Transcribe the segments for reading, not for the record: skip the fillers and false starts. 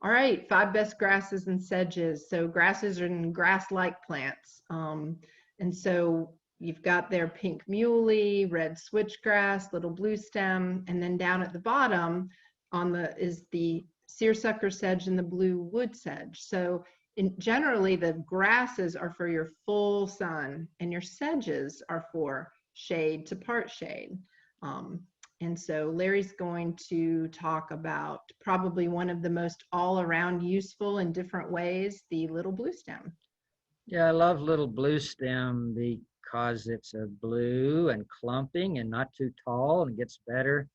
All right, 5 best grasses and sedges. So grasses and grass-like plants. And so you've got their pink muley, red switchgrass, little blue stem, and then down at the bottom is the seersucker sedge and the blue wood sedge. So generally the grasses are for your full sun and your sedges are for shade to part shade. And so Larry's going to talk about probably one of the most all-around useful in different ways, the little blue stem. Yeah, I love little blue stem because it's a blue and clumping and not too tall, and it gets better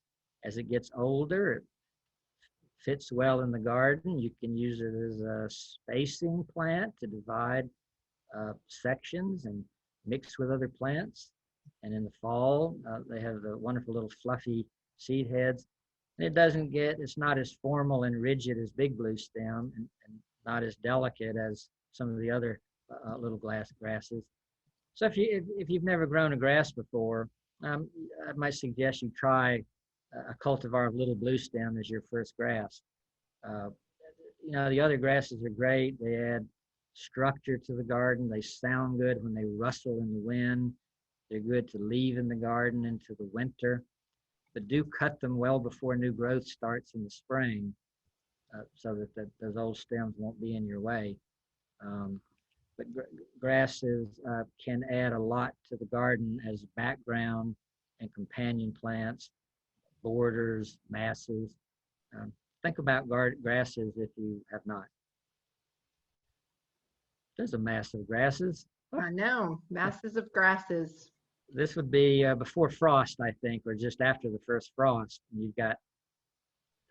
as it gets older. It fits well in the garden. You can use it as a spacing plant to divide sections and mix with other plants. And in the fall, they have the wonderful little fluffy seed heads. And it's not as formal and rigid as big blue stem, and not as delicate as some of the other little grasses. So if you've never grown a grass before, I might suggest you try a cultivar of little blue stem as your first grass. The other grasses are great. They add structure to the garden. They sound good when they rustle in the wind. They're good to leave in the garden into the winter, but do cut them well before new growth starts in the spring, so that those old stems won't be in your way. But grasses can add a lot to the garden as background and companion plants, borders, masses. Think about grasses if you have not. There's a mass of grasses. I know, masses of grasses. This would be before frost, I think, or just after the first frost. And you've got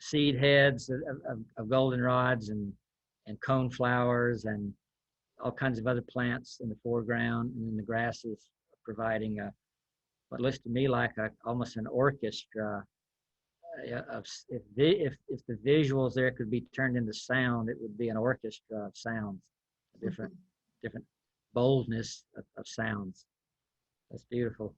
seed heads of goldenrods and coneflowers and all kinds of other plants in the foreground, and then the grasses providing what looks to me like almost an orchestra. If the visuals there could be turned into sound, it would be an orchestra of sounds, different boldness of sounds. That's beautiful.